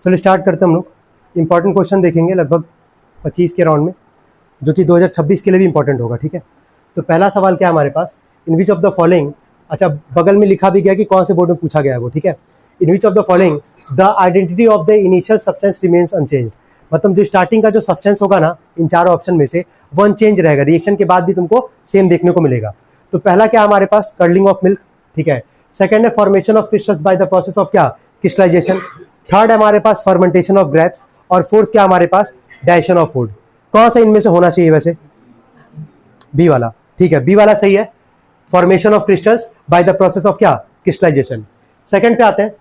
चलो स्टार्ट करते हैं हम लोग। इंपॉर्टेंट क्वेश्चन देखेंगे लगभग 25 के राउंड में, जो कि 2026 के लिए भी इंपॉर्टेंट होगा। ठीक है, तो पहला सवाल क्या है हमारे पास, इन विच ऑफ द फॉलोइंग, अच्छा बगल में लिखा भी गया कि कौन से बोर्ड में पूछा गया है वो। ठीक है, in which of the following the identity of the initial substance remains unchanged, मतलब जो स्टार्टिंग का जो सब्सटेंस होगा ना इन चारों ऑप्शन में से वो अनचेंज रहेगा, रिएक्शन के बाद भी तुमको सेम देखने को मिलेगा। तो पहला क्या हमारे पास, कर्लिंग ऑफ मिल्क। ठीक है, सेकंड है formation of crystals by the process of क्या, क्रिस्टलाइजेशन। थर्ड है हमारे पास फर्मेंटेशन ऑफ ग्रेप्स, और फोर्थ क्या हमारे पास, डाइजेशन ऑफ फूड। कौन सा इनमें से होना चाहिए वैसे, बी वाला। ठीक है, बी वाला सही है, formation of crystals by the process of क्या, क्रिस्टलाइजेशन। सेकंड पे आते हैं,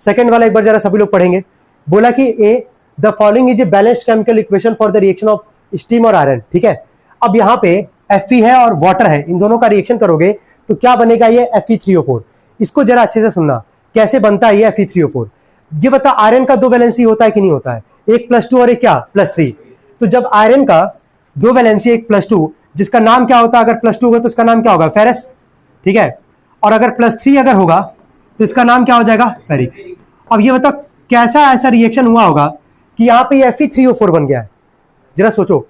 सेकंड वाला एक बार जरा सभी लोग पढ़ेंगे। बोला कि a the following is a balanced chemical equation for the reaction of steam और आयरन। ठीक है, अब यहाँ पे Fe है और वाटर है, इन दोनों का रिएक्शन करोगे तो क्या बनेगा, ये Fe3O4। इसको जरा अच्छे से सुनना, कैसे बनता है ये Fe3O4। ये बता, आयरन का दो वैलेंसी होता है कि नहीं होता है, एक +2 और एक क्या +3। तो जब आयरन का दो वैलेंसी एक +2, जिसका नाम क्या होता है, अगर +2 होगा तो इसका नाम क्या होगा, फेरस। ठीक है, और अगर +3 अगर होगा तो इसका नाम क्या हो जाएगा, फेरिक। अब ये बताओ कैसा ऐसा रिएक्शन हुआ होगा कि यहाँ पे Fe3O4 बन गया है, जरा सोचो।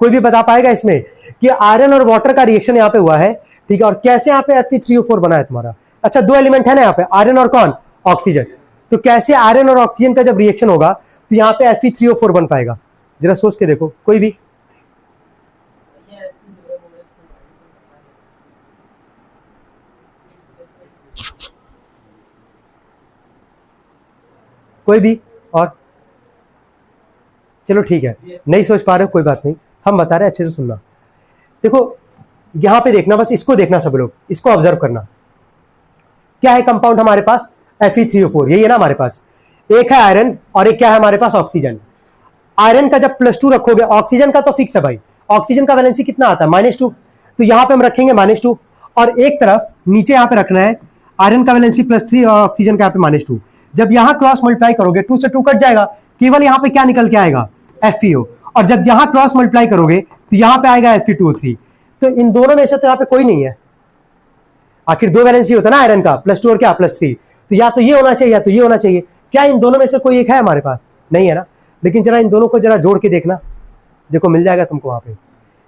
कोई भी बता पाएगा इसमें कि आयरन और वाटर का रिएक्शन यहाँ पे हुआ है। ठीक है, और कैसे यहाँ पे Fe3O4 बना है तुम्हारा। अच्छा, दो एलिमेंट है ना यहाँ पे, आयरन और कौन, ऑक्सीजन। तो कैसे आयरन और ऑक्सीजन का जब रिएक्शन होगा तो यहाँ पे Fe3O4 बन पाएगा, जरा सोच के देखो कोई भी। कोई भी और, चलो ठीक है, नहीं सोच पा रहे हो कोई बात नहीं, हम बता रहे हैं, अच्छे से सुनना। देखो यहां पे देखना, बस इसको देखना सब लोग, इसको ऑब्जर्व करना। क्या है कंपाउंड हमारे पास, Fe3O4, यही है ना हमारे पास। एक है आयरन और एक क्या है हमारे पास, ऑक्सीजन। आयरन का जब +2 रखोगे, ऑक्सीजन का तो फिक्स है भाई, ऑक्सीजन का वैलेंसी कितना आता है, -2। तो यहां पे हम रखेंगे -2, और एक तरफ नीचे यहां पे रखना है आयरन का वैलेंसी +3 और ऑक्सीजन का यहाँ पे -2। जब यहां क्रॉस मल्टीप्लाई करोगे 2 से 2 कट जाएगा, केवल यहाँ पे क्या निकल के आएगा, FeO। और जब यहां क्रॉस मल्टीप्लाई करोगे तो यहां पे आएगा Fe2O3। तो इन दोनों में से तो यहाँ पे कोई नहीं है, आखिर दो वैलेंसी होता है ना आयरन का, +2 और क्या +3। तो या तो ये होना चाहिए या तो ये होना चाहिए। क्या इन दोनों में से कोई एक है हमारे पास, नहीं है ना। लेकिन जरा इन दोनों को जरा जोड़ के देखना, देखो मिल जाएगा तुमको। वहां पे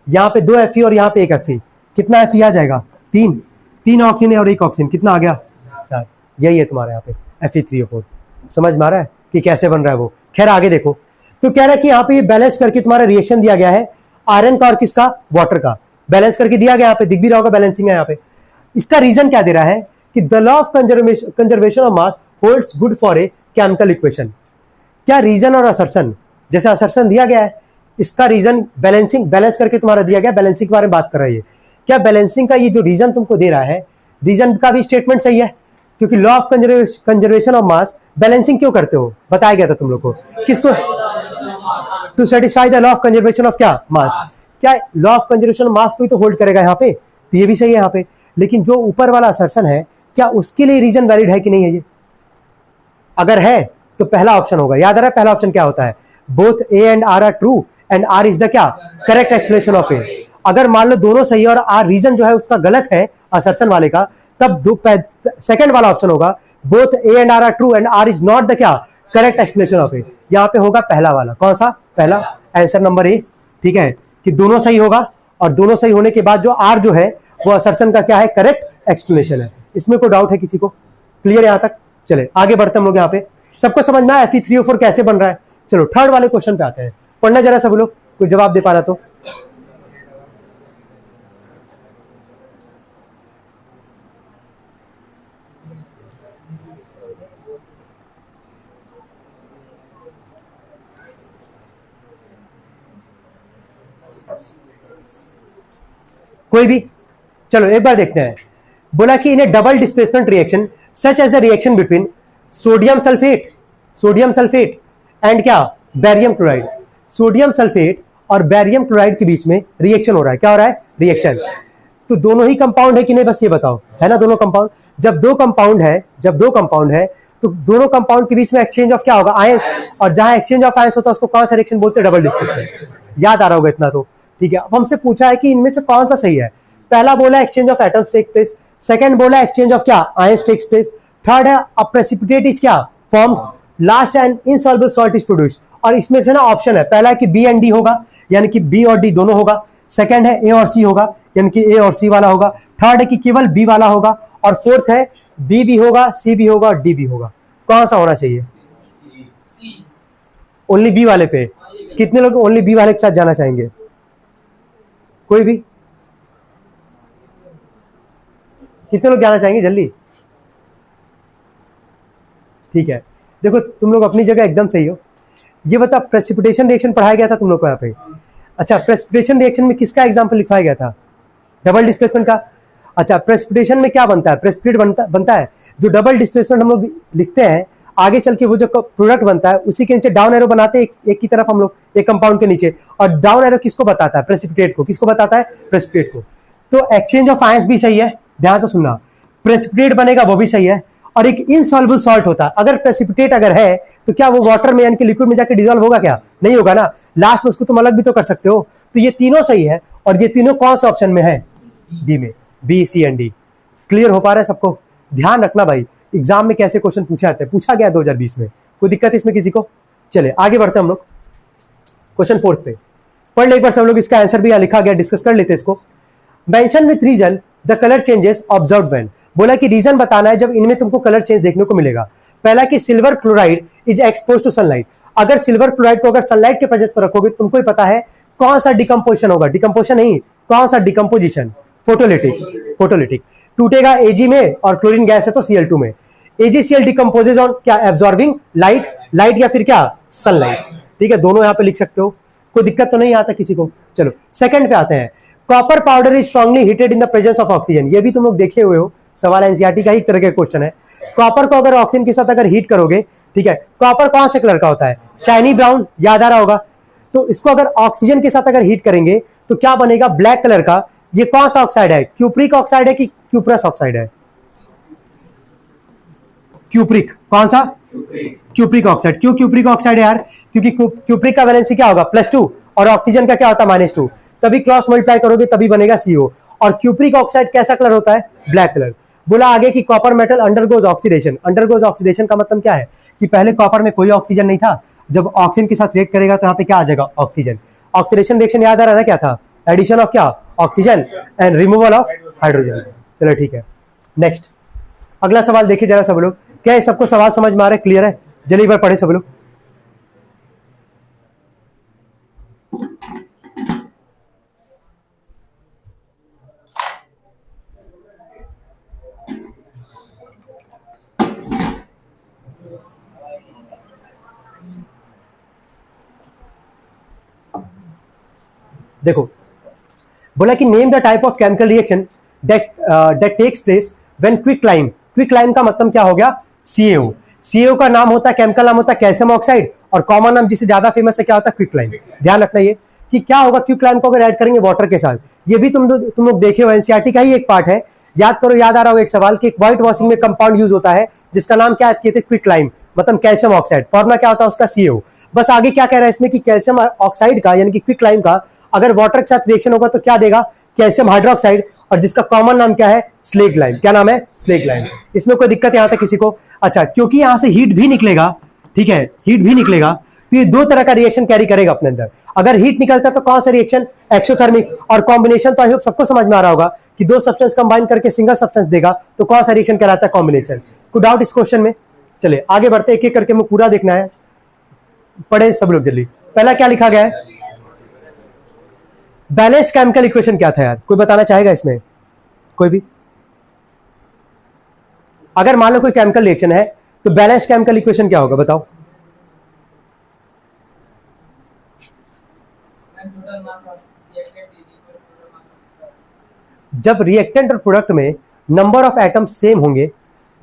यहाँ पे 2 Fe और यहाँ पे 1 Fe, कितना Fe आ जाएगा, 3 ऑक्सीजन और 1 ऑक्सीजन, कितना आ गया, 4। यही है तुम्हारे यहाँ पे Fe3O4। समझ में आ रहा है कि कैसे बन रहा है वो। खैर आगे देखो, तो कह रहा है कि यहाँ पे बैलेंस करके तुम्हारा रिएक्शन दिया गया है, आयरन का और किसका, वाटर का, बैलेंस करके दिया गया। यहाँ पे दिख भी रहा होगा बैलेंसिंग है यहाँ पे। इसका रीजन क्या दे रहा है कि the law of conservation of mass holds good for a chemical equation. क्या रीजन और असर्शन, जैसे असर्शन दिया गया है, इसका रीजन बैलेंसिंग, बैलेंस करके तुम्हारा दिया गया, बैलेंसिंग के बारे में बात कर रही है। क्या बैलेंसिंग का ये जो रीजन तुमको दे रहा है, रीजन का भी स्टेटमेंट सही है, क्योंकि law of conservation of mass, balancing क्यों करते हो, बताया गया था तुम लोग को, किसको, to satisfy the law of conservation of क्या, मास। क्या law of conservation of mass को ही तो होल्ड करेगा यहाँ पे, तो ये भी सही है यहाँ पे। लेकिन जो ऊपर वाला असर्शन है, क्या उसके लिए रीजन वैलिड है कि नहीं है ये, अगर है तो पहला ऑप्शन होगा। याद आ रहा है पहला ऑप्शन क्या होता है, both A and R are true and R is the क्या, करेक्ट एक्सप्लेनेशन ऑफ ए। अगर मान लो दोनों सही है और आर रीजन जो है उसका गलत है असर्शन वाले का, तब सेकंड वाला ऑप्शन होगा, both A and R are true and R is not the क्या, करेक्ट एक्सप्लेनेशन ऑफ ए। यहाँ पे होगा पहला वाला, कौन सा, पहला, आंसर नंबर ए। ठीक है, कि दोनों सही होगा, और दोनों सही होने के बाद जो आर जो है वो असर्शन का क्या है, करेक्ट एक्सप्लेनेशन है। इसमें कोई डाउट है किसी को, क्लियर यहां तक। चले आगे बढ़ते हम लोग, यहाँ पे सबको समझ में आया Fe3O4 कैसे बन रहा है। चलो थर्ड वाले क्वेश्चन पे आते हैं, पढ़ना जरा सब लोग, कोई जवाब दे पा रहा तो। कोई भी, चलो एक बार देखते हैं। बोला कि in a double displacement reaction such as the reaction between sodium sulphate and क्या, बैरियम क्लोराइड। सोडियम सल्फेट और बैरियम क्लोराइड के बीच में रिएक्शन हो रहा है, क्या हो रहा है, रिएक्शन। तो दोनों ही कंपाउंड है कि नहीं, बस ये बताओ, है ना दोनों कंपाउंड। जब दो कंपाउंड है तो दोनों कंपाउंड के बीच में एक्सचेंज ऑफ क्या होगा, आयंस। और जहां एक्सचेंज ऑफ आयंस होता है उसको कौन सा रिएक्शन बोलते हैं, डबल डिस्प्लेसमेंट। याद आ रहा होगा इतना तो। ठीक है, अब हमसे पूछा है कि इनमें से कौन सा सही है। पहला बोला exchange of atoms take place, second बोला एक्सचेंज ऑफ क्या, आयंस टेक्स प्लेस, थर्ड है अ प्रेसिपिटेट इज क्या, form, last and insoluble salt is produced. और इसमें से ना ऑप्शन है, पहला है कि बी एंड डी होगा यानी कि बी और डी दोनों होगा, सेकंड है ए और सी होगा यानी कि ए और सी वाला होगा, थर्ड है कि केवल बी वाला होगा, और फोर्थ है बी भी होगा, सी भी होगा और डी भी होगा। कौन सा होना चाहिए? ओनली बी वाले पे। कितने लोग ओनली बी वाले के साथ जाना चाहेंगे? कोई भी? कितने लोग जाना चाहेंगे जल्दी? ठीक है, देखो तुम लोग अपनी जगह एकदम सही हो। ये बता, प्रेसिपिटेशन रिएक्शन पढ़ाया गया था तुम लोग को यहाँ पे? अच्छा, प्रेसिपिटेशन रिएक्शन में किसका एग्जाम्पल लिखवाया गया था? डबल डिस्प्लेसमेंट का। अच्छा, प्रेसिपिटेशन में क्या बनता है? प्रेसिपिटेट बनता है जो डबल डिस्प्लेसमेंट हम लोग लिखते हैं, आगे चल के वो जो प्रोडक्ट बनता है उसी के नीचे डाउन एरो बनाते हैं, एक की तरफ हम लोग, एक कंपाउंड के नीचे। और डाउन एरो किसको बताता है? प्रेसिपिटेट को। किसको बताता है? प्रेसिपिटेट को। तो एक्सचेंज ऑफ आयंस भी सही है, ध्यान से सुनना। प्रेसिपिटेट बनेगा वो भी सही है, और एक इनसॉल्युबल सॉल्ट होता है। अगर प्रेसिपिटेट अगर है तो क्या वो वाटर में यानी कि लिक्विड में जाके डिसॉल्व होगा? क्या नहीं होगा ना, लास्ट में उसको तुम अलग भी तो कर सकते हो। तो ये तीनों सही है, और ये तीनों कौन से ऑप्शन में है? डी में, B C and D. Clear हो पा रहा है सबको? ध्यान रखना भाई, एग्जाम में कैसे क्वेश्चन पूछा जाता है, पूछा गया 2020 में। कोई दिक्कत है इसमें किसी को? चले आगे बढ़ते हम लोग क्वेश्चन 4 पे। पढ़ ले एक बार सब लोग, इसका आंसर भी यहाँ लिखा गया, डिस्कस कर लेते हैं इसको। Mention with reason the colour changes observe when. बोला कि रीजन बताना है जब इनमें तुमको कलर चेंज देखने को मिलेगा। पहला कि silver chloride is expose to sunlight. अगर सिल्वर क्लोराइड को अगर सनलाइट के प्रेजेंस पर रखोगे, तुमको ही पता है कौन सा डिकम्पोजिशन होगा। डिकम्पोजिशन नहीं, कौन सा डिकम्पोजिशन? फोटोलिटिक। फोटोलिटिक। टूटेगा एजी में, और क्लोरीन गैस है तो Cl2 में। AgCl डिकम्पोजेज ऑन क्या? एब्जॉर्बिंग लाइट या फिर क्या? सनलाइट। ठीक है, दोनों यहां पे लिख सकते हो, कोई दिक्कत तो नहीं आता किसी को। चलो सेकंड पे आते हैं। Copper powder is strongly heated in the presence of oxygen. ये भी तुम लोग देखे हुए हो, सवाल एनसीईआरटी का ही तरह का क्वेश्चन है। कॉपर को अगर ऑक्सीजन के साथ अगर हीट करोगे, ठीक है, कॉपर कौन से कलर का होता है? शाइनी ब्राउन, याद आ रहा होगा। तो इसको अगर ऑक्सीजन के साथ अगर हीट करेंगे तो क्या बनेगा? ब्लैक कलर का। ये कौन सा ऑक्साइड है? क्यूप्रिक ऑक्साइड है कि क्यूप्रस ऑक्साइड है? क्यूप्रिक। कौन सा? Cupric oxide. क्यों क्यूप्रिक ऑक्साइड है यार? क्योंकि क्यूप्रिक का वैलेंसी क्या होगा? +2, और ऑक्सीजन का क्या होता है? -2। तभी क्रॉस मल्टीप्लाई करोगे तभी बनेगा CO। और क्यूप्रिक ऑक्साइड कैसा कलर होता है? Black colour. बोला आगे कि copper metal undergoes oxidation. Undergoes oxidation का मतलब क्या है? कि पहले कॉपर में कोई ऑक्सीजन नहीं था, जब ऑक्सीजन के साथ रिएक्ट करेगा तो यहाँ पे क्या आ जाएगा? ऑक्सीजन। ऑक्सीडेशन रिएक्शन याद आ रहा है क्या था? एडिशन ऑफ क्या? Oxygen and removal of hydrogen. चलो ठीक है, नेक्स्ट अगला सवाल देखिए जरा सब लोग। क्या ये सबको सवाल समझ में आ रहा है? क्लियर है? जल्दी एक बार पढ़े सब लोग। देखो बोला कि name the type of chemical reaction that takes place when quicklime. Quicklime का मतलब क्या हो गया? CaO। CaO का नाम होता है, केमिकल नाम होता है कैल्शियम ऑक्साइड, और कॉमन नाम जिससे ज्यादा फेमस है क्या होता है? क्विकलाइम। ध्यान रखना ये कि क्या होगा क्विकलाइम को अगर ऐड करेंगे वाटर के साथ। ये भी तुम लोग देखे हो, एनसीईआरटी का ही एक पार्ट है। याद करो, याद आ रहा होगा एक सवाल कि व्हाइट वॉशिंग में कंपाउंड यूज होता है जिसका नाम क्या किए थे? क्विकलाइम, मतलब कैल्शियम ऑक्साइड। फॉर्मुला क्या होता है उसका? CaO। बस आगे क्या कह रहा है इसमें कि कैल्शियम ऑक्साइड का यानी कि क्विकलाइम का अगर वाटर के साथ रिएक्शन होगा तो क्या देगा? कैल्शियम हाइड्रोक्साइड, और जिसका कॉमन नाम क्या है? Slaked lime. क्या नाम है? Slaked lime. इसमें कोई दिक्कत यहां तक किसी को? अच्छा, क्योंकि यहां से हीट भी निकलेगा, ठीक है, हीट भी निकलेगा, तो ये दो तरह का रिएक्शन कैरी करेगा अपने अंदर। अगर हीट निकलता है तो कौन सा रिएक्शन? एक्सोथर्मिक। और कॉम्बिनेशन तो आई होप सबको समझ में आ रहा होगा कि दो सब्सटेंस कंबाइन करके सिंगल सब्सटेंस देगा, तो कौन सा रिएक्शन कहलाता है? कॉम्बिनेशन। कोई डाउट इस क्वेश्चन में? चलिए आगे बढ़ते, एक एक करके मैं पूरा देखना है, पढ़े सब लोग जल्दी। पहला क्या लिखा गया है? बैलेंस्ड केमिकल इक्वेशन क्या था यार? कोई बताना चाहेगा इसमें? कोई भी? अगर मान लो कोई केमिकल रिएक्शन है तो बैलेंस्ड केमिकल इक्वेशन क्या होगा? बताओ। जब रिएक्टेंट और प्रोडक्ट में नंबर ऑफ एटम्स सेम होंगे,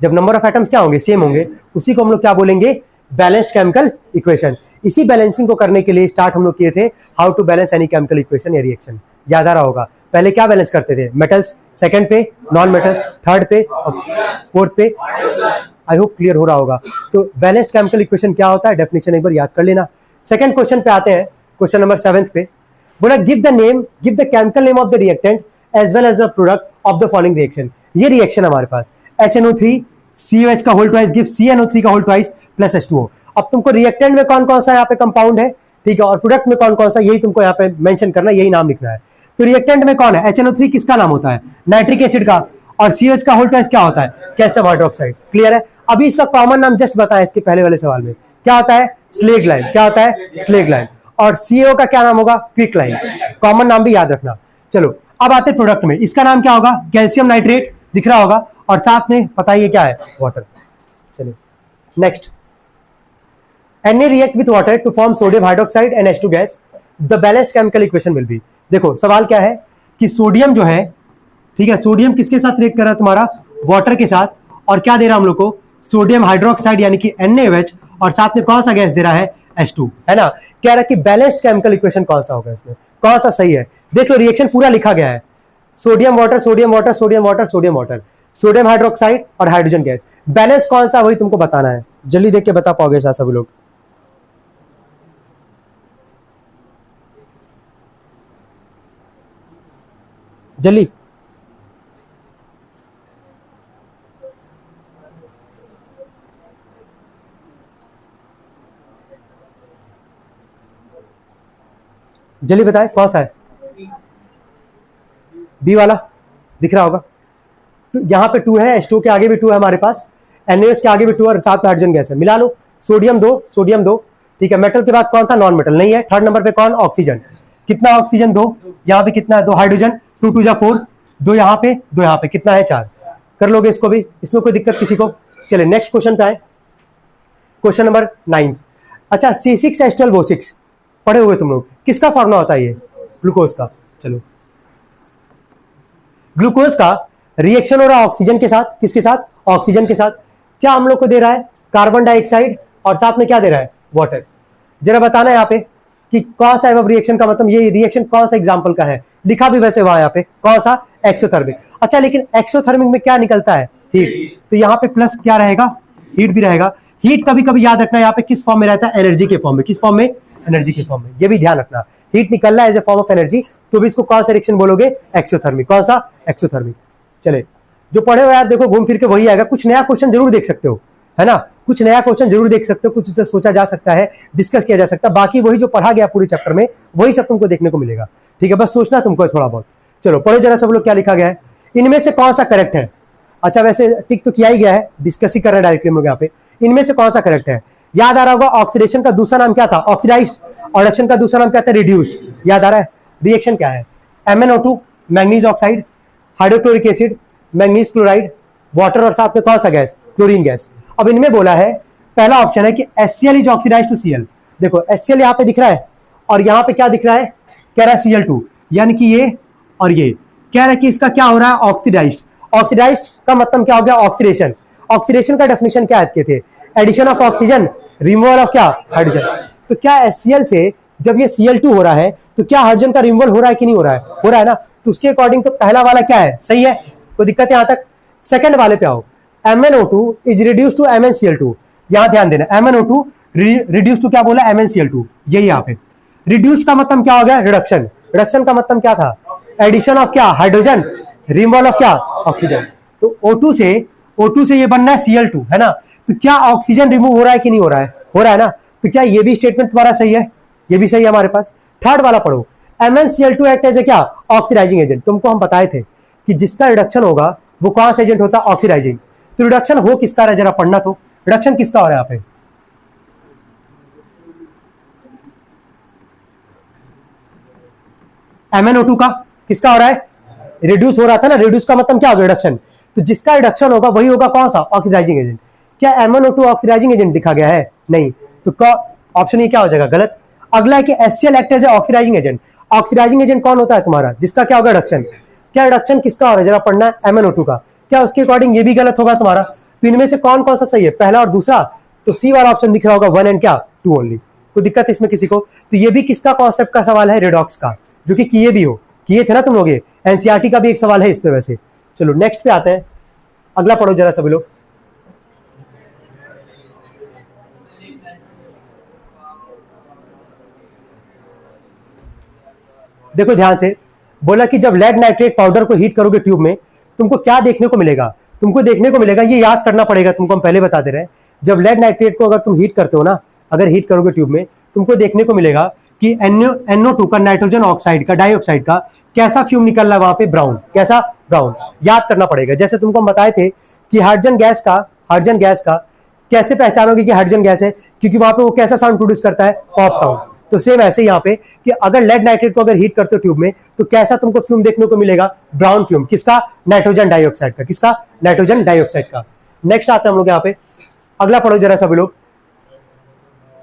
जब नंबर ऑफ एटम्स क्या होंगे? सेम होंगे, उसी को हम लोग क्या बोलेंगे? Balanced chemical equation. इसी बैलेंसिंग को करने के लिए स्टार्ट हम लोग किए थे, how to balance any chemical equation या रिएक्शन। याद आ रहा होगा, पहले क्या बैलेंस करते थे? मेटल्स, सेकंड पे नॉन मेटल्स, थर्ड पे, फोर्थ पे। आई होप क्लियर हो रहा होगा। तो बैलेंस्ड केमिकल इक्वेशन क्या होता है? डेफिनेशन एक बार याद कर लेना। सेकंड क्वेश्चन पे आते हैं, क्वेश्चन नंबर 7 पे। बोला give the chemical name of the reactant as well as the product of the following reaction. ये रिएक्शन हमारे पास HNO3 COH का होल ट्वाइस गिव CnO3 का होल ट्वाइस प्लस H2O। अब तुमको रिएक्टेंट में कौन कौन सा यहाँ पे कंपाउंड है, ठीक है, और प्रोडक्ट में कौन कौन सा, यही तुमको यहाँ पे मेंशन करना, यही नाम लिखना है। तो रिएक्टेंट में कौन है, HNO3 किसका नाम होता है, नाइट्रिक एसिड का, और COH का होल ट्वाइस क्या होता है, कैल्शियम हाइड्रोक्साइड। क्लियर है। अभी इसका कॉमन नाम जस्ट बताया इसके पहले वाले सवाल में, क्या होता है, स्लेग लाइम। क्या होता है, स्लेग लाइम। और CO का क्या नाम होगा, क्विक लाइम। कॉमन नाम भी याद रखना। चलो अब आते प्रोडक्ट में, इसका नाम क्या होगा, कैल्शियम नाइट्रेट दिख रहा होगा, और साथ में पता ही क्या है, वाटर। चलिए next, Na react with water to form sodium hydroxide and H2 gas. The balanced chemical equation will be, देखो सवाल क्या है कि सोडियम जो है, ठीक है, सोडियम किसके साथ रिएक्ट कर रहा है तुम्हारा, वाटर के साथ, और क्या दे रहा है हम लोग को, सोडियम हाइड्रोक्साइड यानी कि NaOH, और साथ में कौन सा गैस दे रहा है, H2, है ना। कह रहा है कि बैलेंस्ड केमिकल इक्वेशन कौन सा होगा, इसमें कौन सा सही है। देख लो रिएक्शन पूरा लिखा गया है, sodium water sodium water sodium water sodium water, sodium hydroxide और हाइड्रोजन गैस। बैलेंस कौन सा वही तुमको बताना है, जल्दी देख के बता पाओगे शायद सभी लोग। जल्दी, जल्दी बताए कौन सा है, बी वाला दिख रहा होगा। यहाँ पे 2 है, H2 के आगे भी 2 है हमारे पास, NaOH के आगे भी 2 और साथ में हाइड्रोजन गैस है, मिला लो। सोडियम 2, ठीक है। मेटल के बाद कौन था, नॉन मेटल नहीं है। थर्ड नंबर पे कौन, ऑक्सीजन। कितना ऑक्सीजन, 2, यहाँ पे कितना है, 2 हाइड्रोजन, 2 2 जा 4, 2 यहाँ पे 2 यहाँ पे, कितना है, 4। कर लोगे इसको भी, इसमें कोई दिक्कत किसी को। चले नेक्स्ट क्वेश्चन पे आए, क्वेश्चन नंबर 9। अच्छा, C6H12O6 पढ़े हुए तुम लोग, किसका फॉर्मूला होता है ये, ग्लूकोज का। चलो ग्लूकोज का रिएक्शन हो रहा है ऑक्सीजन के साथ, किसके साथ, ऑक्सीजन के साथ। क्या हम लोग को दे रहा है, कार्बन डाइऑक्साइड, और साथ में क्या दे रहा है, वाटर। जरा बताना यहाँ पे कि कौन सा है रिएक्शन का, मतलब ये रिएक्शन कौन सा एग्जांपल का है, लिखा भी वैसे वहां यहाँ पे कौन सा, एक्सोथर्मिक। अच्छा लेकिन एक्सोथर्मिक में क्या निकलता है, हीट, तो यहाँ पे प्लस क्या रहेगा, हीट भी रहेगा। हीट कभी कभी याद रखना यहाँ पे किस फॉर्म में रहता है, एनर्जी के फॉर्म में। किस फॉर्म में, एनर्जी के फॉर्म में, ये भी ध्यान रखना। हीट निकल रहा है as a form of energy, तो भी इसको कौन सा रिएक्शन बोलोगे, एक्सोथर्मिक। कौन सा, एक्सोथर्मिक। चले जो पढ़े हो यार देखो घूम फिर के वही आएगा, कुछ नया क्वेश्चन जरूर देख सकते हो, है ना, कुछ नया क्वेश्चन जरूर देख सकते हो, कुछ सोचा जा सकता है, डिस्कस किया जा सकता है। बाकी वही जो पढ़ा गया पूरे चैप्टर में वही सब तुमको देखने को मिलेगा, ठीक है, बस सोचना तुमको थोड़ा बहुत। चलो पढ़ो जरा सब लोग क्या लिखा गया है, इनमें से कौन सा करेक्ट है। अच्छा वैसे टिक तो किया ही गया है, डिस्कस ही कर रहे हैं डायरेक्टली हम लोग यहाँ पे। इनमें से कौन सा करेक्ट है, याद आ रहा होगा, ऑक्सीडेशन का दूसरा नाम क्या था, ऑक्सीडाइज्ड, और रिडक्शन का दूसरा नाम क्या था, रिड्यूस्ड। याद आ रहा है, रिएक्शन क्या है, MnO2 manganese oxide, hydrochloric acid, manganese chloride, water, और साथ में कौन सा गैस, क्लोरीन गैस। अब इनमें बोला है पहला ऑप्शन है कि HCl is oxidised to Cl। देखो HCl यहाँ पे दिख रहा है, और यहाँ पे क्या दिख रहा है, कह रहा है Cl2, यानी कि ये और ये कह रहा है कि इसका क्या हो रहा है, ऑक्सीडाइज्ड। ऑक्सीडाइज्ड का मतलब क्या हो गया, ऑक्सीडेशन। ऑक्सीडेशन का डेफिनेशन क्या के थे, addition of oxygen, removal of क्या, हाइड्रोजन। तो क्या HCl से जब ये Cl2 हो रहा है तो क्या हाइड्रोजन का रिमूवल हो रहा है कि नहीं हो रहा है, हो रहा है ना। तो उसके अकॉर्डिंग तो पहला वाला क्या है, सही है, कोई दिक्कत है यहाँ तक। सेकंड वाले पे आओ, MnO2 is reduce to MnCl2। यहां ध्यान देना, MnO2 रिड्यूस टू क्या बोला, MnCl2, यही यहाँ पे। रिड्यूस का मतलब क्या हो गया, रिडक्शन। रिडक्शन का मतलब क्या था, एडिशन ऑफ क्या, हाइड्रोजन, रिमूवल ऑफ क्या, ऑक्सीजन। तो O2 से ये बनना है Cl2, है ना। तो क्या ऑक्सीजन रिमूव हो रहा है कि नहीं हो रहा है, हो रहा है ना। तो क्या ये भी स्टेटमेंट तुम्हारा सही है, ये भी सही है हमारे पास। थर्ड वाला पढ़ो, MnCl2 एक्ट एज ए क्या, ऑक्सीडाइजिंग एजेंट। तुमको हम बताए थे कि जिसका रिडक्शन होगा वो कौन सा एजेंट होता है, ऑक्सीडाइजिंग। तो रिडक्शन हो किसका रहा है, जरा पढ़ना तो, रिडक्शन किसका हो रहा है यहाँ पे, MnO2 का। किसका हो रहा है, रिड्यूस हो रहा था ना, रिड्यूस का मतलब क्या होगा, रिडक्शन। तो जिसका रिडक्शन होगा वही होगा कौन सा, ऑक्सीडाइजिंग एजेंट। क्या MnO2 ऑक्सीडाइजिंग एजेंट लिखा गया है, नहीं। तो ऑप्शन ये क्या हो जाएगा, गलत। अगला है कि HCl act as a oxidising agent. Oxidising agent कौन होता है तुम्हारा, जिसका क्या होगा, रिडक्शन। क्या रिडक्शन किसका हो रहा है, जरा पढ़ना है, MnO2 का। क्या उसके अकॉर्डिंग ये भी गलत होगा तुम्हारा। तो इनमें से कौन कौन सा सही है, पहला और दूसरा। तो सी वाला ऑप्शन दिख रहा होगा, 1 एंड क्या, 2 ओनली। कोई दिक्कत इसमें किसी को। तो ये भी किसका कॉन्सेप्ट का सवाल है, रेडॉक्स का, जो कि किए भी हो, किए थे ना तुम लोग, ये एनसीईआरटी का भी एक सवाल है इस पे वैसे। चलो नेक्स्ट पे आते हैं, अगला पढ़ो जरा सभी लोग। देखो ध्यान से, बोला कि जब लेड नाइट्रेट पाउडर को हीट करोगे ट्यूब में तुमको क्या देखने को मिलेगा, तुमको देखने को मिलेगा, ये याद करना पड़ेगा तुमको, हम पहले बता दे रहे हैं, जब लेड नाइट्रेट को अगर तुम हीट करते हो ना, अगर हीट करोगे ट्यूब में, तुमको देखने को मिलेगा कि NO2 का, नाइट्रोजन ऑक्साइड का, डाइऑक्साइड का कैसा फ्यूम निकल रहा है वहां पे, ब्राउन, कैसा, ब्राउन। याद करना पड़ेगा। जैसे तुमको हम बताए थे कि हाइड्रोजन गैस का कैसे पहचानोगे कि हाइड्रोजन गैस है, क्योंकि वहां पे वो कैसा साउंड प्रोड्यूस करता है, पॉप साउंड। तो सेम ऐसे यहाँ पे कि अगर लेड नाइट्रेट को अगर हीट करते हो ट्यूब में, तो कैसा तुमको फ्यूम देखने को मिलेगा, ब्राउन फ्यूम। किसका, नाइट्रोजन डाइऑक्साइड का। किसका, नाइट्रोजन डाइऑक्साइड का। नेक्स्ट आते हैं हम लोग यहाँ पे, अगला पढ़ो जरा सभी लोग।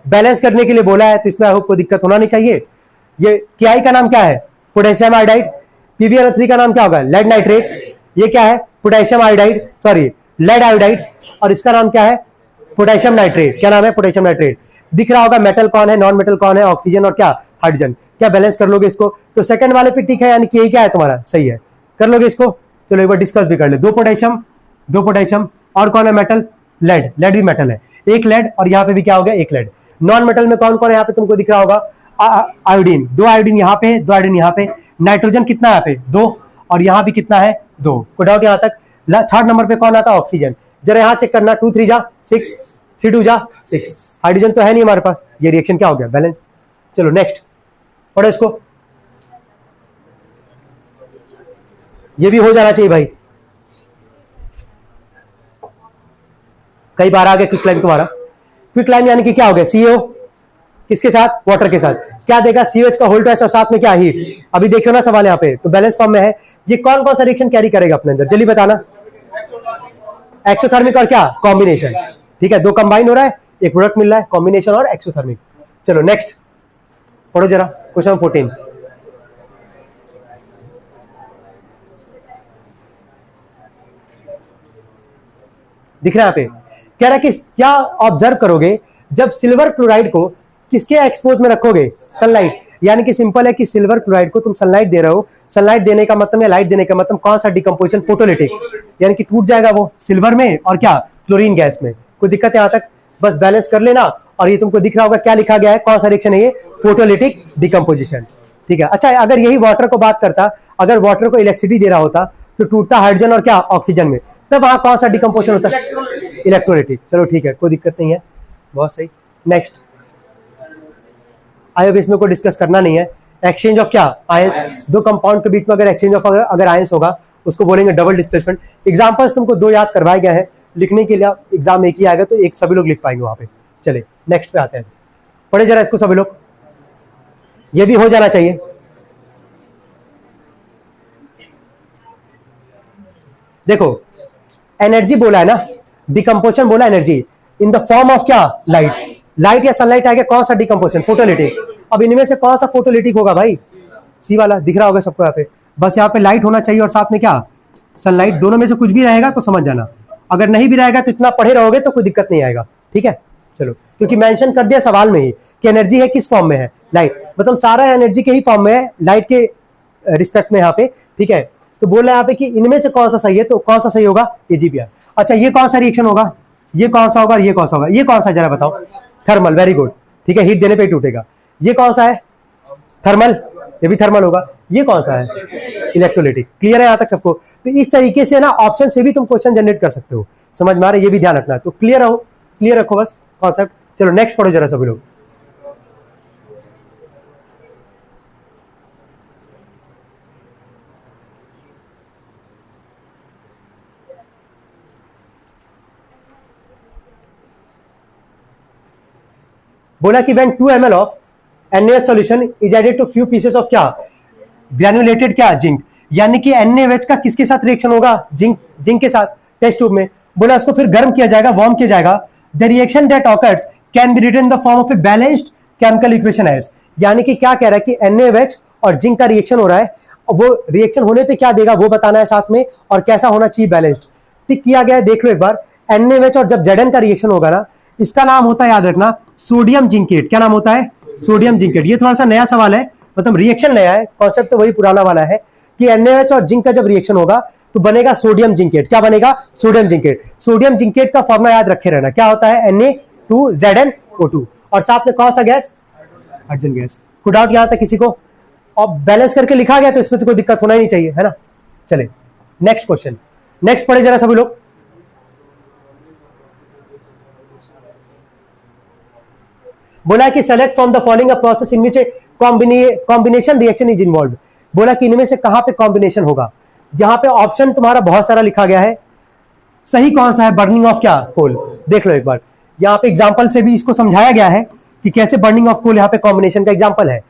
बैलेंस करने के लिए बोला है, तो इसमें आपको दिक्कत होना नहीं चाहिए। ये KI का नाम क्या है, पोटेशियम आयोडाइड। PbNO3 का नाम क्या होगा, लेड नाइट्रेट। ये क्या है, potassium iodide, sorry lead iodide. और इसका नाम क्या है, पोटेशियम नाइट्रेट। क्या नाम है, पोटेशियम नाइट्रेट। दिख रहा होगा मेटल कौन है, नॉन मेटल कौन है, ऑक्सीजन और क्या, हाइड्रोजन। क्या बैलेंस कर लोगे इसको, तो सेकंड वाले पे टिक है, यानी कि क्या है तुम्हारा, सही है, कर लोगे इसको। चलो एक बार डिस्कस भी कर ले। दो पोटेशियम और कौन है, मेटल, लेड भी मेटल है, एक लेड, और यहाँ पे भी क्या हो गया, एक लेड। नॉन मेटल में कौन कौन है, यहाँ पे तुमको दिख रहा होगा, आयोडीन, दो आयोडीन यहाँ पे, दो आयोडीन यहाँ पे। नाइट्रोजन कितना है यहाँ पे, 2, और यहाँ भी कितना है, 2। कोई डाउट यहाँ तक। थर्ड नंबर पे कौन आता है, ऑक्सीजन। जरा यहाँ चेक करना, 2 3 जा 6, 3 2 जा 6। हाइड्रोजन तो है नहीं हमारे पास, ये रिएक्शन क्या हो गया, बैलेंस। चलो नेक्स्ट पढ़ो इसको, ये भी हो जाना चाहिए भाई। कई बार आ गया क्विक लाइम तुम्हारा। क्विक लाइम यानी कि क्या हो गया, CO किसके साथ, वाटर के साथ। क्या देगा, COH का होल्ड और साथ में क्या, हीट। अभी देखो ना सवाल यहाँ पे, तो बैलेंस फॉर्म में है। ये कौन कौन सा रिएक्शन कैरी करेगा अपने अंदर, जल्दी बताना। एक्सोथर्मिक और क्या, कॉम्बिनेशन। ठीक है, दो कंबाइन हो रहा है, एक प्रोडक्ट मिल रहा है, कॉम्बिनेशन और एक्सोथर्मिक। चलो नेक्स्ट पढ़ो जरा, क्वेश्चन 14। दिख रहा है यहाँ पे, कह रहा है कि क्या ऑब्जर्व करोगे जब सिल्वर क्लोराइड को किसके एक्सपोज में रखोगे, सनलाइट। यानी कि सिंपल है कि सिल्वर क्लोराइड को तुम सनलाइट दे रहे हो, सनलाइट देने का मतलब या लाइट देने का मतलब कौन सा डिकम्पोजिशन, फोटोलिटिक, यानी कि टूट जाएगा वो सिल्वर में और क्या, क्लोरीन गैस में। कोई दिक्कत है यहाँ तक, बस बैलेंस कर लेना। और ये तुमको दिख रहा होगा क्या लिखा गया है, कौन सा रिएक्शन है ये, फोटोलिटिक डिकम्पोजिशन। ठीक है, अच्छा अगर यही वाटर को बात करता, अगर वाटर को इलेक्ट्रिसिटी दे रहा होता तो टूटता हाइड्रोजन और क्या, ऑक्सीजन में, तब वहां कौन सा डिकम्पोजिशन होता, इलेक्ट्रोलाइटिक। चलो ठीक है, कोई दिक्कत नहीं है, बहुत सही। नेक्स्ट, आई होप इसमें कोई डिस्कस करना नहीं है। एक्सचेंज ऑफ क्या, आयंस। दो कंपाउंड के बीच में अगर एक्सचेंज ऑफ अगर आयंस होगा, उसको बोलेंगे डबल डिस्प्लेसमेंट। एग्जांपल्स तुमको 2 याद करवाए गए हैं, लिखने के लिए एग्जाम एक ही आएगा, तो एक सभी लोग लिख पाएंगे वहां पे। चले नेक्स्ट पे आते हैं, पढ़े जरा इसको सभी लोग, ये भी हो जाना चाहिए। देखो एनर्जी बोला है ना, डिकम्पोजिशन बोला, energy in the form of क्या, लाइट। लाइट या सनलाइट आ गया, कौन सा डिकम्पोजिशन, फोटोलिटिक। अब इनमें से कौन सा फोटोलिटिक होगा भाई, सी वाला, दिख रहा होगा सबको यहाँ पे। बस यहाँ पे लाइट होना चाहिए और साथ में क्या, सनलाइट। दोनों में से कुछ भी रहेगा तो समझ जाना, अगर नहीं भी रहेगा तो इतना पढ़े रहोगे तो कोई दिक्कत नहीं आएगा। ठीक है, चलो, क्योंकि मेंशन कर दिया सवाल में ही कि एनर्जी है किस फॉर्म में है, लाइट, मतलब सारा एनर्जी के ही फॉर्म में है, लाइट के रिस्पेक्ट में यहाँ पे। ठीक है, तो बोल रहे हैं यहाँ पे कि इनमें से कौन सा सही है, तो कौन सा सही होगा, AgBr। अच्छा ये कौन सा रिएक्शन होगा, ये कौन सा होगा, ये कौन सा होगा, ये कौन सा जरा बताओ, थर्मल, वेरी गुड। ठीक है, हीट देने पे ही टूटेगा। ये कौन सा है, थर्मल, ये भी थर्मल होगा। ये कौन सा है, इलेक्ट्रोलाइटिक। क्लियर है यहाँ तक सबको। तो इस तरीके से ना ऑप्शन से भी तुम क्वेश्चन जनरेट कर सकते हो, समझ में आ रहा है, ये भी ध्यान रखना है। तो क्लियर रहो, क्लियर रखो बस कॉन्सेप्ट। चलो नेक्स्ट पढ़ो जरा सभी लोग। बोला कि when 2 ml of NaOH solution is added to few pieces of क्या, ग्रैनुलेटेड क्या, जिंक। यानी कि NaOH का किसके साथ रिएक्शन होगा, जिंक के साथ, टेस्ट ट्यूब में। बोला इसको फिर गर्म किया जाएगा, वार्म किया जाएगा। The reaction that occurs can be written in the form of a balanced chemical equation as. यानी कि क्या कह रहा है कि NaOH और जिंक का रिएक्शन हो रहा है, वो रिएक्शन होने पे क्या देगा वो बताना है साथ में, और कैसा होना चाहिए, बैलेंस्ड। टिक किया गया है, देख लो एक बार। NaOH और जब Zn का रिएक्शन होगा ना, इसका नाम होता है, याद रखना, सोडियम जिंकेट। क्या नाम होता है, सोडियम जिंकेट। ये थोड़ा सा नया सवाल है, मतलब रिएक्शन नया है, कॉन्सेप्ट तो वही पुराना वाला है कि NaOH और जिंक का जब रिएक्शन होगा तो बनेगा सोडियम जिंकेट। क्या बनेगा, सोडियम जिंकेट। सोडियम जिंकेट का फॉर्मूला याद रखे रहना, क्या होता है, Na2ZnO2, और साथ में कौन सा गैस, हाइड्रोजन गैस। कोई डाउट यहां तक किसी को? और बैलेंस करके लिखा गया तो इसमें तो कोई दिक्कत होना ही नहीं चाहिए, है ना। चले नेक्स्ट क्वेश्चन। नेक्स्ट पढ़े जरा सभी लोग। बोला कि select from the following a process in which a combination reaction is involve. बोला कि इनमें से कहां पे कॉम्बिनेशन होगा। यहां पे ऑप्शन तुम्हारा बहुत सारा लिखा गया है, सही कौन सा है? बर्निंग ऑफ क्या? कोल। देख लो एक बार, यहां पे एग्जांपल से भी इसको समझाया गया है कि कैसे बर्निंग ऑफ कोल यहां पे कॉम्बिनेशन का एग्जांपल है।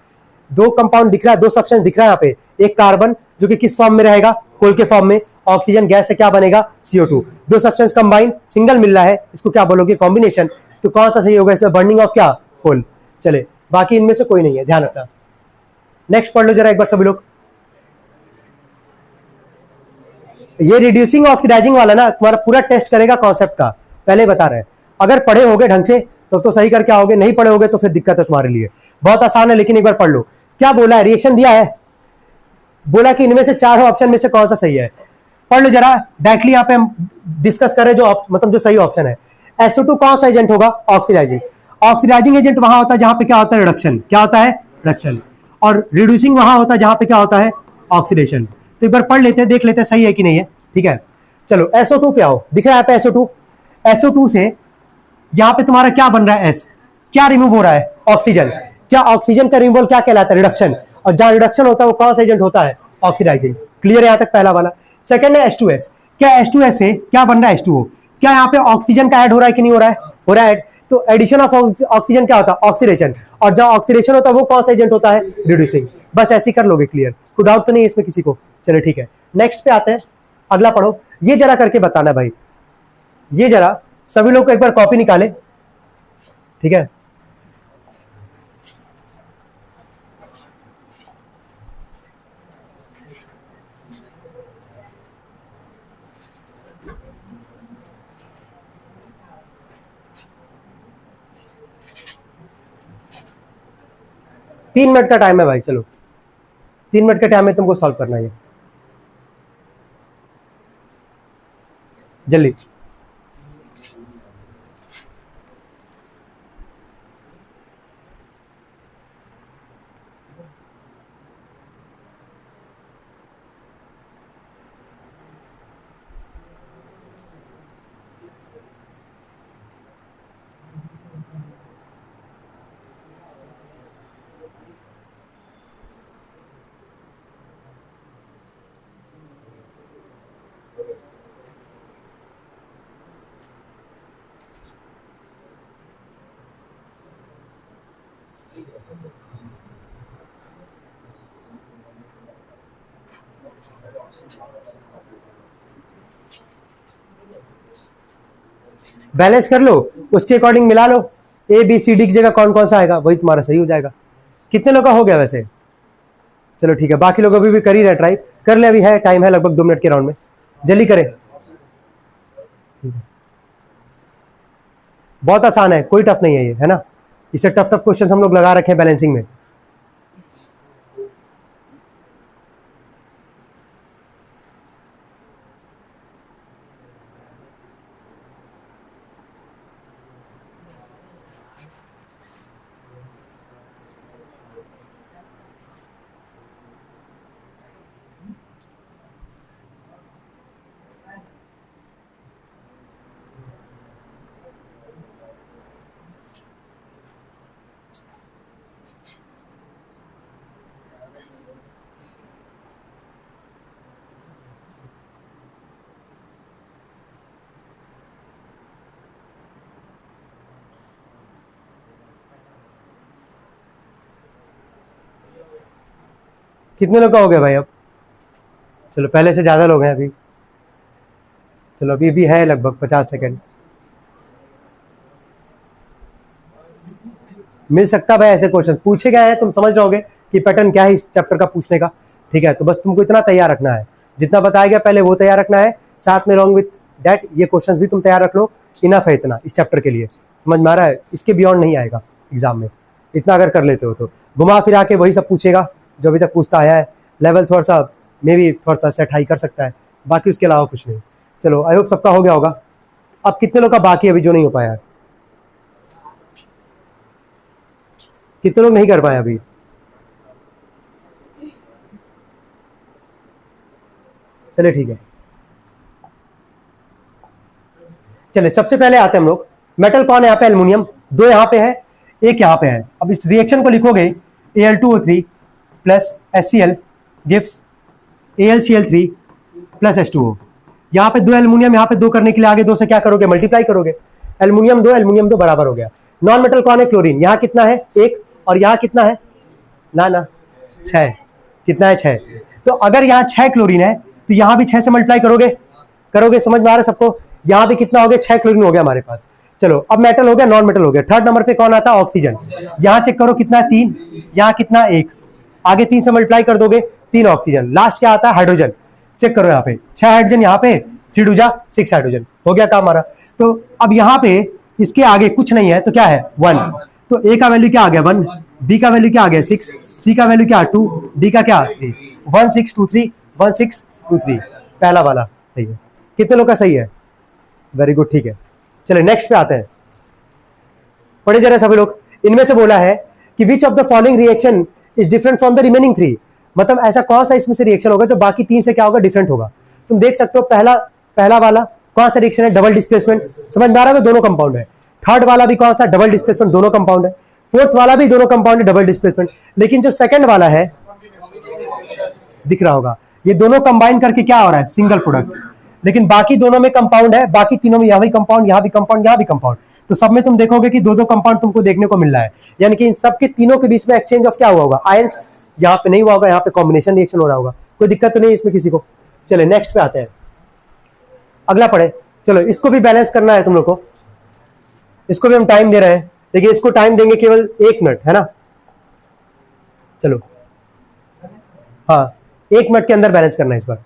दो कंपाउंड दिख रहा है, दो सब्सटेंस दिख रहा है यहाँ पे। एक कार्बन जो कि किस फॉर्म में रहेगा? कोल के फॉर्म में। ऑक्सीजन गैस से क्या बनेगा? CO2। दो सब्सटेंस कंबाइन सिंगल मिल रहा है, इसको क्या बोलोगे? कॉम्बिनेशन। तो कौन सा सही होगा इसमें? बर्निंग ऑफ क्या? कोल। चले, बाकी इनमें से कोई नहीं है, ध्यान रखना। नेक्स्ट पढ़ लो जरा एक बार सभी लोग। ये रिड्यूसिंग ऑक्सीडाइजिंग वाला ना तुम्हारा पूरा टेस्ट करेगा कॉन्सेप्ट का, पहले बता रहे हैं। अगर पढ़े होगे ढंग से तो सही करके आओगे, नहीं पढ़े होगे तो फिर दिक्कत है तुम्हारे लिए। बहुत आसान है लेकिन एक बार पढ़ लो। क्या बोला है? रिएक्शन दिया है, बोला कि इनमें से चार ऑप्शन में से कौन सा सही है। पढ़ लो जरा डायरेक्टली, यहाँ पे हम डिस्कस करें जो मतलब जो सही ऑप्शन है। SO2 कौन सा एजेंट होगा? ऑक्सीडाइजिंग। ऑक्सीडाइजिंग एजेंट वहां होता है जहां पे क्या होता है? रिडक्शन। क्या होता है? रिडक्शन। और रिड्यूसिंग वहां होता है जहां पे क्या होता है? ऑक्सीडेशन। तो एक बार पढ़ लेते हैं, देख लेते हैं सही है कि नहीं है। ठीक है, चलो SO2 पे आओ। दिख रहा है पे SO2? SO2 से यहां पे तुम्हारा क्या बन रहा है? S। क्या रिमूव हो रहा है? ऑक्सीजन। क्या ऑक्सीजन का रिमूवल क्या कहलाता है? रिडक्शन। और जहां रिडक्शन होता है वो कौन सा एजेंट होता है? ऑक्सीडाइजिंग। क्लियर है यहां तक पहला वाला। सेकंड है H2S। क्या H2S से क्या बन रहा है? H2O। क्या यहाँ पे ऑक्सीजन का ऐड हो रहा है कि नहीं हो रहा है? हो रहा है। तो एडिशन ऑफ ऑक्सीजन क्या होता है? ऑक्सीडेशन। और जहां ऑक्सीडेशन होता है वो कौन सा एजेंट होता है? रिड्यूसिंग। बस ऐसे कर लोगे, क्लियर। कोई डाउट तो नहीं है इसमें किसी को? चलो ठीक है, नेक्स्ट पे आते हैं। अगला पढ़ो, ये जरा करके बताना भाई। ये जरा सभी लोग को एक बार कॉपी निकाले, ठीक है। तीन मिनट का टाइम है भाई, चलो 3 मिनट का टाइम है, तुमको सॉल्व करना है जल्दी। बैलेंस कर लो, उसके अकॉर्डिंग मिला लो। ABCD की जगह कौन कौन सा आएगा वही तुम्हारा सही हो जाएगा। कितने लोग का हो गया वैसे? चलो ठीक है, बाकी लोग अभी भी कर ही रहे, ट्राई कर ले, अभी है टाइम है लगभग 2 मिनट के राउंड में, जल्दी करें। ठीक है, बहुत आसान है, कोई टफ नहीं है ये, है ना। इससे टफ टफ क्वेश्चन हम लोग लगा रखे हैं बैलेंसिंग में। कितने लोग का हो गया भाई अब? चलो पहले से ज्यादा लोग हैं अभी। चलो अभी भी है लगभग 50 सेकेंड, मिल सकता भाई। ऐसे क्वेश्चन पूछे गए हैं, तुम समझ जाओगे कि पैटर्न क्या है इस चैप्टर का पूछने का। ठीक है, तो बस तुमको इतना तैयार रखना है, जितना बताया गया पहले वो तैयार रखना है, साथ में अलॉन्ग विथ डैट ये क्वेश्चंस भी तुम तैयार रख लो। इनफ है इतना इस चैप्टर के लिए, समझ में आ रहा है? इसके बियॉन्ड नहीं आएगा एग्जाम में, इतना अगर कर लेते हो तो। घुमा फिरा के वही सब पूछेगा जो अभी तक पूछता आया है। लेवल थोड़ा सा मे भी थोड़ा सा सेट हाई कर सकता है, बाकी उसके अलावा कुछ नहीं। चलो आई होप सबका हो गया होगा। अब कितने लोग का बाकी है अभी जो नहीं हो पाया? कितने लोग नहीं कर पाए अभी? चलिए ठीक है, चलिए सबसे पहले आते हैं हम लोग, मेटल कौन है यहाँ पे, एल्युमिनियम, 2 यहाँ पे है, 1 यहाँ पे है। अब इस रिएक्शन को लिखोगे Al2O3 plus HCl gives AlCl3 plus H2O। यहाँ पे 2 एल्युमिनियम, यहाँ पे 2 करने के लिए आगे 2 से क्या करोगे, मल्टीप्लाई करोगे, एल्युमिनियम 2 बराबर हो गया। नॉन मेटल कौन है, क्लोरीन, यहाँ कितना है 1 और यहाँ कितना है ना 6, कितना है 6। तो अगर यहाँ 6 क्लोरीन है तो यहाँ भी 6 से मल्टीप्लाई करोगे, समझ में आ रहा है सबको। यहाँ भी कितना हो गया, 6 क्लोरीन हो गया हमारे पास। चलो अब मेटल हो गया, नॉन मेटल हो गया। थर्ड नंबर पे कौन आता है, ऑक्सीजन। यहाँ चेक करो कितना है 3, यहाँ कितना 1, आगे 3 से मल्टीप्लाई कर दोगे 3 ऑक्सीजन। लास्ट क्या आता है, हाइड्रोजन। चेक करो यहाँ पे 6 हाइड्रोजन, यहाँ पे 3 2 जा 6 हाइड्रोजन, हो गया काम हमारा। तो अब यहाँ पे इसके आगे कुछ नहीं है तो क्या है 1, तो ए का वैल्यू क्या आ गया 1, बी का वैल्यू क्या आ गया 6, सी का वैल्यू क्या 2, डी का क्या 3, 1 6 2 3 1 6 2 3, पहला वाला सही है। कितने लोग का सही है, वेरी गुड, ठीक है। चलिए नेक्स्ट पे आते हैं, पढ़े जरा सभी लोग। इनमें से बोला है कि विच of the following reaction is different from the remaining 3, मतलब ऐसा कौन सा इसमें से रिएक्शन होगा जो बाकी 3 से क्या होगा, डिफरेंट होगा। तुम देख सकते हो पहला वाला कौन सा रिएक्शन है, डबल डिस्प्लेसमेंट, समझ में आ रहा है, दोनों कंपाउंड है। थर्ड वाला भी कौन सा, डबल डिस्प्लेसमेंट, दोनों कंपाउंड है। फोर्थ वाला भी दोनों कंपाउंड है, डबल डिस्प्लेसमेंट। लेकिन जो सेकंड वाला है, दिख रहा होगा, ये दोनों कंबाइन करके क्या हो रहा है, सिंगल प्रोडक्ट। लेकिन बाकी दोनों में कंपाउंड है, बाकी तीनों में यहाँ भी कंपाउंड, यहाँ भी कंपाउंड, यहाँ भी कंपाउंड। तो सब में तुम देखोगे कि 2 कंपाउंड तुमको देखने को मिल रहा है, यानी कि इन सबके तीनों के बीच में एक्सचेंज ऑफ क्या हुआ होगा, आयंस। यहाँ पे नहीं हुआ होगा, यहाँ पे कॉम्बिनेशन रिएक्शन हो रहा होगा। कोई दिक्कत तो नहीं इसमें किसी को। चले नेक्स्ट पे आते हैं, अगला पढ़े। चलो इसको भी बैलेंस करना है तुम लोग को, इसको भी हम टाइम दे रहे हैं, लेकिन इसको टाइम देंगे केवल 1 मिनट, है ना। चलो हाँ, 1 मिनट के अंदर बैलेंस करना है इस बार।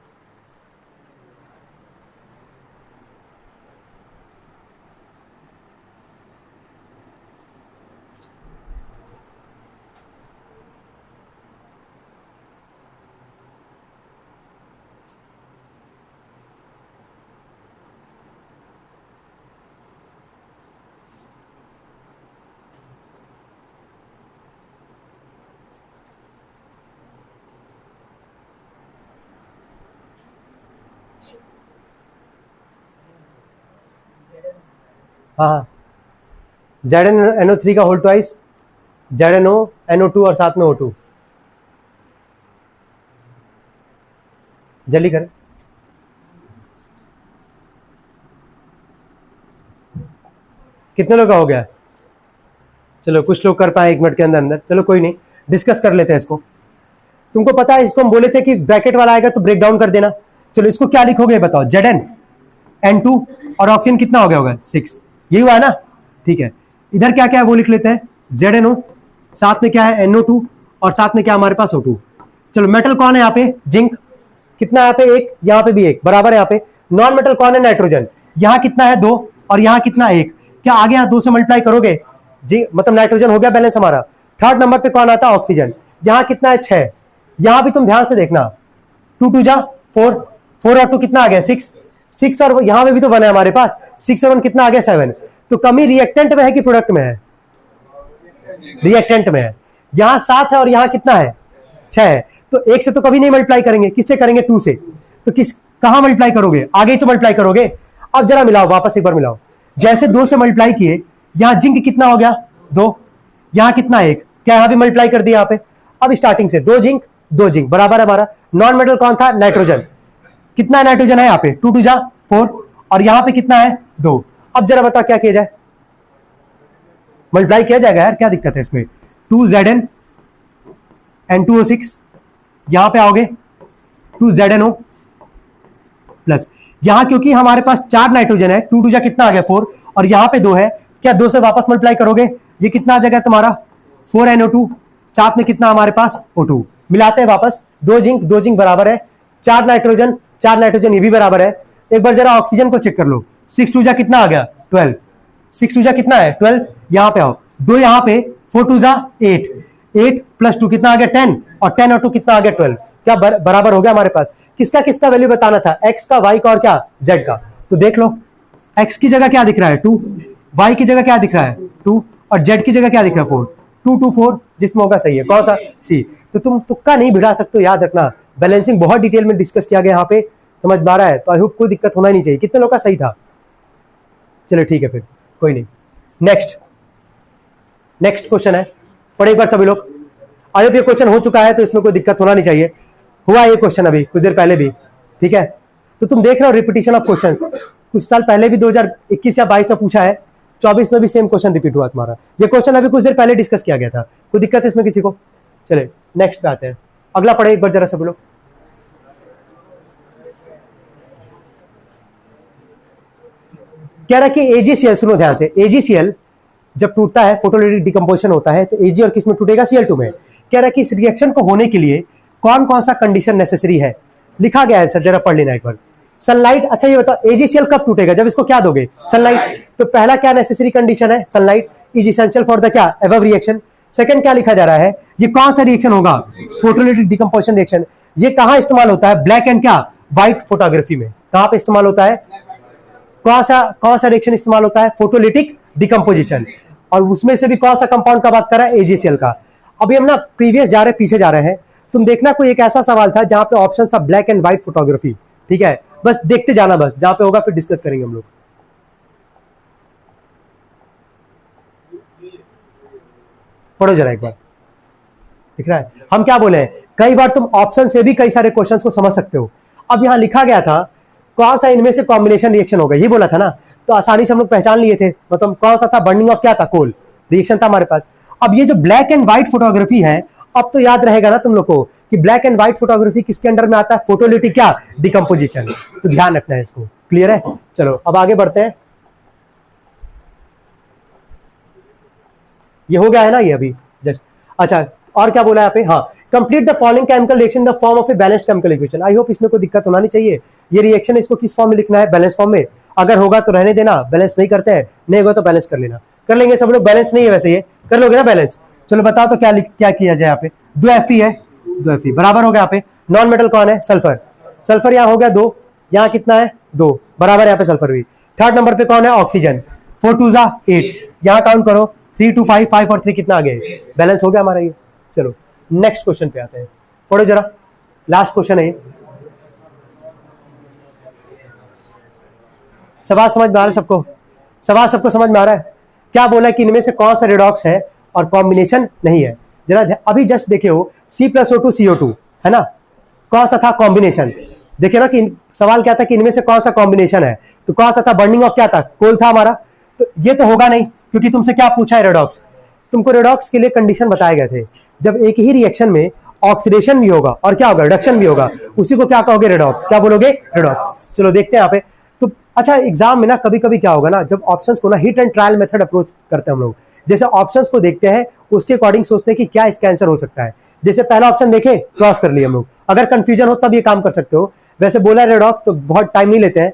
हाँ, ZnNO3 का होल ट्वाइस, ZnONO2 और साथ में O2, जल्दी करें। कितने लोग का हो गया, चलो कुछ लोग कर पाए 1 मिनट के अंदर। चलो कोई नहीं, डिस्कस कर लेते हैं इसको। तुमको पता है, इसको हम बोले थे कि ब्रैकेट वाला आएगा तो ब्रेक डाउन कर देना। चलो इसको क्या लिखोगे बताओ, ZnN2 और ऑक्सीजन कितना हो गया होगा 6, यही हुआ है ना, ठीक है। इधर क्या क्या है वो लिख लेते हैं, ZnO, साथ में क्या है NO2 और साथ में क्या हमारे पास O2। चलो मेटल कौन है यहाँ पे, जिंक, कितना यहाँ पे 1, यहाँ पे भी 1, बराबर है यहाँ पे। नॉन मेटल कौन है, नाइट्रोजन, यहाँ कितना है 2 और यहाँ कितना 1, क्या आगे यहाँ 2 से मल्टीप्लाई करोगे जी, मतलब नाइट्रोजन हो गया बैलेंस हमारा। थर्ड नंबर पे कौन आता है, ऑक्सीजन, यहाँ कितना है 6, यहाँ भी तुम ध्यान से देखना, 2 2 जा 4, 4 और 2 कितना आ गया 6 और यहाँ पे भी तो 1 है हमारे पास, 6 और 1 कितना आ गया 7। तो कमी रिएक्टेंट में है कि प्रोडक्ट में है, रिएक्टेंट में है। यहाँ 7 है और यहाँ कितना है 6 है, तो 1 से तो कभी नहीं मल्टीप्लाई करेंगे, किससे करेंगे 2 से। तो कहां मल्टीप्लाई करोगे, आगे ही तो मल्टीप्लाई करोगे। अब जरा मिलाओ, वापस एक बार मिलाओ, जैसे 2 से मल्टीप्लाई किए, यहाँ जिंक कितना हो गया 2, यहाँ कितना 1, क्या यहाँ भी मल्टीप्लाई कर दिया यहाँ पे। अब स्टार्टिंग से 2 जिंक बराबर है हमारा। नॉन मेटल कौन था, नाइट्रोजन, कितना नाइट्रोजन है यहाँ पे 2 2 जा 4 और यहाँ पे कितना है 2। अब जरा बता क्या किया जाए, मल्टीप्लाई किया जाएगा यार, क्या दिक्कत है इसमें। 2Zn N2O6, यहां पे आओगे 2ZnO प्लस, यहां क्योंकि हमारे पास 4 नाइट्रोजन है, 2 2 जा कितना आ गया 4 और यहां पे 2 है, क्या 2 से वापस मल्टीप्लाई करोगे, ये कितना आ जाएगा तुम्हारा 4NO2, साथ में कितना हमारे पास O2। मिलाते हैं वापस, 2 जिंक बराबर है 4 नाइट्रोजन ये भी बराबर है। एक बार जरा ऑक्सीजन को चेक कर लो, 6 2 जा कितना आ गया 12, 6 2 जा कितना है 12, यहां पे आओ 2 यहां पे, 4 2 जा 8 प्लस 2 कितना आ गया 10 और 10 और 2 कितना आ गया 12, क्या बराबर हो गया हमारे पास। किसका वैल्यू बताना था, x का, y का और क्या z का। तो देख लो, x की जगह क्या दिख रहा है 2, y की जगह क्या दिख रहा है 2 और z की जगह क्या दिख रहा है 4, 2 2 4 जिसमें होगा सही है कौन सा, सी। तो तुम तुक्का नहीं भिड़ा सकते हो, याद रखना। बैलेंसिंग बहुत डिटेल में डिस्कस किया गया यहाँ पे, समझ में आ रहा है, तो आई होप कोई दिक्कत होना ही नहीं चाहिए। कितने लोग का सही था, चलिए ठीक है फिर, कोई नहीं। नेक्स्ट क्वेश्चन है, पढ़े एक बार सभी लोग। अब ये क्वेश्चन हो चुका है तो इसमें कोई दिक्कत होना नहीं चाहिए, हुआ ये क्वेश्चन अभी कुछ देर पहले भी, ठीक है। तो तुम देख रहे हो रिपीटिशन ऑफ क्वेश्चंस, कुछ साल पहले भी 2021 या 22 में पूछा है, 24 में भी सेम क्वेश्चन रिपीट हुआ तुम्हारा। ये क्वेश्चन अभी कुछ देर पहले डिस्कस किया गया था, कोई दिक्कत है इसमें किसी को? चले नेक्स्ट पे आते हैं, अगला पढ़े एक बार जरा सब लोग। कह रहा है कि AgCl, सुनो ध्यान से, AgCl जब टूटता है, फोटोलिटिक डिकम्पोजिशन होता है, तो Ag और किस में टूटेगा? Cl2 में। कह रहा है कि इस रिएक्शन को होने के लिए कौन कौन सा कंडीशन नेसेसरी है, लिखा गया है सर, जरा पढ़ लेना एक बार। सनलाइट, अच्छा ये बताओ AgCl कब टूटेगा? जब इसको क्या दोगे? सनलाइट। तो पहला क्या नेसेसरी कंडीशन है? Sunlight is essential for the क्या? Above reaction. सेकंड क्या लिखा जा रहा है? ये कौन सा रिएक्शन होगा? Photolytic decomposition reaction. ये कहां इस्तेमाल होता है? ब्लैक एंड क्या? व्हाइट फोटोग्राफी में। कहां पे इस्तेमाल होता है? कौन सा रिएक्शन इस्तेमाल होता है? Photolytic decomposition. और उसमें से भी कौन सा कंपाउंड का बात कर रहा है? AgCl का। अभी हम ना प्रीवियस जा रहे, पीछे जा रहे हैं, तुम देखना कोई एक ऐसा सवाल था जहां पे ऑप्शन था ब्लैक एंड व्हाइट फोटोग्राफी, ठीक है, बस देखते जाना, बस जहां पे होगा फिर डिस्कस करेंगे हम लोग। पढ़ो जरा एक बार, दिख रहा है? हम क्या बोले हैं, कई बार तुम ऑप्शन से भी कई सारे क्वेश्चंस को समझ सकते हो। अब यहां लिखा गया था कौन सा इनमें से कॉम्बिनेशन रिएक्शन होगा, ये बोला था ना, तो आसानी से हम लोग पहचान लिए थे। मतलब कौन सा था? बर्निंग ऑफ क्या था? कोल रिएक्शन था हमारे पास। अब ये जो ब्लैक एंड व्हाइट फोटोग्राफी है, अब तो याद रहेगा ना तुम लोग को कि ब्लैक एंड व्हाइट फोटोग्राफी किसके अंडर में आता है? फोटोलिटिक क्या? डिकम्पोजिशन। तो ध्यान रखना है इसको, क्लियर है? चलो अब आगे बढ़ते हैं। ये हो गया है ना ये अभी जस्ट। अच्छा और क्या बोला है यहाँ पे? हाँ, complete the following chemical reaction the form of a balanced chemical equation. I hope इसमें कोई दिक्कत होना नहीं चाहिए। ये रिएक्शन इसको किस फॉर्म में लिखना है? बैलेंस फॉर्म में। अगर होगा तो रहने देना, बैलेंस नहीं करते हैं, नहीं होगा तो बैलेंस कर लेना। कर लेंगे सब लोग? बैलेंस नहीं है वैसे, ये कर लोगे ना बैलेंस? चलो बताओ तो क्या किया जाए? यहाँ पे 2 Fe है, 2 Fe बराबर हो गया। यहाँ पे नॉन मेटल कौन है? सल्फर। सल्फर यहाँ हो गया 2, यहाँ कितना है? 2 बराबर। यहाँ पे सल्फर भी। थर्ड नंबर पे कौन है? ऑक्सीजन। 4 2 8, यहाँ काउंट करो, 3 2 5, 5 और 3 कितना आ गया? बैलेंस हो गया हमारा ये। चलो नेक्स्ट क्वेश्चन पे आते हैं, पढ़ो जरा, लास्ट क्वेश्चन है ये। सवाल समझ में आ रहा है सबको? सवाल सबको समझ में आ रहा है? क्या बोला कि इनमें से कौन सा रेडॉक्स है और कॉम्बिनेशन नहीं है? जरा अभी जस्ट देखे हो C+O2 CO2 है ना, कौन सा था कॉम्बिनेशन? देखिए ना कि सवाल क्या था कि इनमें से कौन सा कॉम्बिनेशन है, तो कौन सा था? बर्निंग ऑफ क्या था? कोल था हमारा। तो ये तो होगा नहीं, क्योंकि तुमसे क्या पूछा है? रेडॉक्स। तुमको रेडॉक्स के लिए कंडीशन बताए गए थे, जब एक ही रिएक्शन में ऑक्सीडेशन भी होगा और क्या होगा? रिडक्शन भी होगा, उसी को क्या कहोगे? रेडॉक्स। क्या बोलोगे? रेडॉक्स। चलो देखते हैं यहाँ पे। तो अच्छा एग्जाम में ना कभी कभी क्या होगा ना, जब ऑप्शंस को ना hit and trial method approach करते हैं हम लोग, जैसे ऑप्शंस को देखते हैं उसके अकॉर्डिंग सोचते हैं कि क्या इसका आंसर हो सकता है। जैसे पहला ऑप्शन देखे, क्रॉस कर लिया हम लोग। अगर कंफ्यूजन हो तब ये काम कर सकते हो। वैसे बोला रेडॉक्स तो बहुत टाइम नहीं लेते हैं।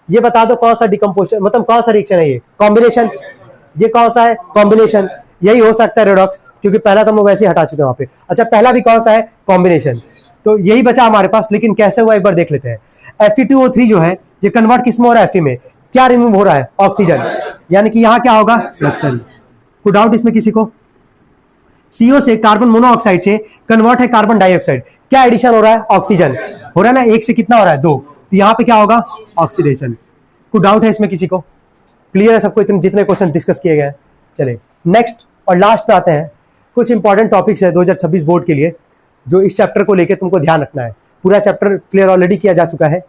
ये बता दो कौन सा डिकम्पोजिशन, मतलब कौन सा रिएक्शन है ये? कॉम्बिनेशन। ये कौन सा है? कॉम्बिनेशन। यही हो सकता है रेडॉक्स, क्योंकि पहला तो हम लोग वैसे ही हटा चुके हैं वहां पे। अच्छा पहला भी कौन सा है? कॉम्बिनेशन। तो यही बचा हमारे पास, लेकिन कैसे हुआ एक बार देख लेते हैं। Fe2O3 जो है ये कन्वर्ट किस में हो रहा है? Fe में। क्या रिमूव हो रहा है? ऑक्सीजन। यानी कि यहाँ क्या होगा? रिडक्शन। कोई डाउट इसमें किसी को? CO से कार्बन मोनोऑक्साइड से कन्वर्ट है कार्बन डाइऑक्साइड, क्या एडिशन हो रहा है? ऑक्सीजन हो रहा है ना। 1 से कितना हो रहा है? 2। तो यहाँ पे क्या होगा? ऑक्सीडेशन। कोई डाउट है इसमें किसी को? क्लियर है सबको इतने जितने क्वेश्चन डिस्कस किए गए? चले नेक्स्ट और लास्ट पे आते हैं। कुछ इंपॉर्टेंट टॉपिक्स है 2026 बोर्ड के लिए, जो इस चैप्टर को लेकर तुमको ध्यान रखना है। पूरा चैप्टर क्लियर ऑलरेडी किया जा चुका है,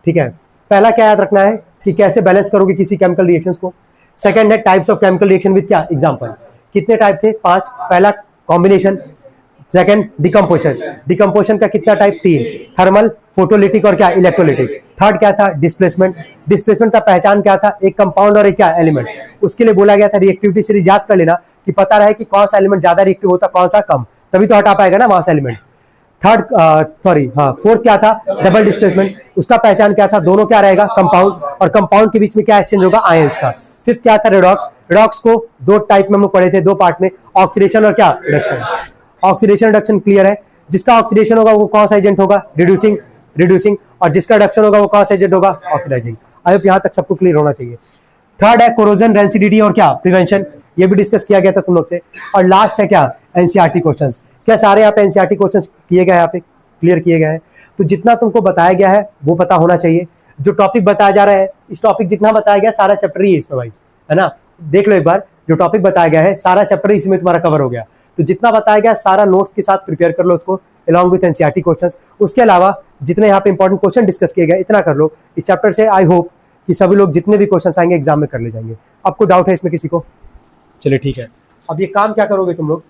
ठीक है। पहला क्या याद रखना है कि कैसे बैलेंस करोगे किसी केमिकल रिएक्शंस को। सेकंड है types of chemical reaction with क्या? एग्जांपल। कितने टाइप थे? 5। पहला कॉम्बिनेशन, सेकंड डिकम्पोजिशन। डिकम्पोजिशन का कितना टाइप? 3। थर्मल, फोटोलिटिक और क्या? इलेक्ट्रोलिटिक। थर्ड क्या था? डिस्प्लेसमेंट। डिस्प्लेसमेंट का पहचान क्या था? एक कंपाउंड और एक क्या? एलिमेंट। उसके लिए बोला गया था रिएक्टिविटी सीरीज याद कर लेना कि पता रहे कि कौन सा एलिमेंट ज्यादा रिएक्टिव होता, कौन सा कम, तभी तो हटा पाएगा ना वहां से एलिमेंट। फोर्थ क्या था? Double displacement. उसका पहचान क्या था? दोनों क्या रहेगा? कंपाउंड, और कंपाउंड के बीच में क्या एक्सचेंज होगा? आयंस का। फिफ्थ क्या था? रेडॉक्स। रेडॉक्स को 2 टाइप में हम लोग पढ़े थे, 2 पार्ट में, ऑक्सीडेशन और क्या? रिडक्शन। ऑक्सीडेशन रिडक्शन क्लियर है। जिसका ऑक्सीडेशन होगा वो कौन सा एजेंट होगा? रिड्यूसिंग। और जिसका रिडक्शन होगा वो कौन सा एजेंट होगा? ऑक्सीडाइजिंग। आई होप यहाँ तक सबको क्लियर होना चाहिए। थर्ड है कोरोजन, रेंसिडिटी और क्या? प्रिवेंशन। ये भी डिस्कस किया गया था तुम लोग से। और लास्ट है क्या? NCERT questions. क्या सारे यहाँ पे एनसीईआरटी क्वेश्चंस किए गए? यहाँ पे क्लियर किए गए हैं। तो जितना तुमको बताया गया है वो पता होना चाहिए। जो टॉपिक बताया जा रहा है, इस टॉपिक जितना बताया गया सारा चैप्टर ही है इसमें भाई, है ना। देख लो एक बार, जो टॉपिक बताया गया है सारा चैप्टर इसमें तुम्हारा कवर हो गया। तो जितना बताया गया सारा नोट्स के साथ प्रिपेयर कर लो उसको, अलॉन्ग विथ एनसीईआरटी क्वेश्चंस। उसके अलावा जितने यहाँ पे इंपॉर्टेंट क्वेश्चन डिस्कस किए गए इतना कर लो इस चैप्टर से। आई होप कि सभी लोग जितने भी क्वेश्चन आएंगे एग्जाम में कर ले जाएंगे। आपको डाउट है इसमें किसी को? चलिए ठीक है। अब ये काम क्या करोगे तुम लोग,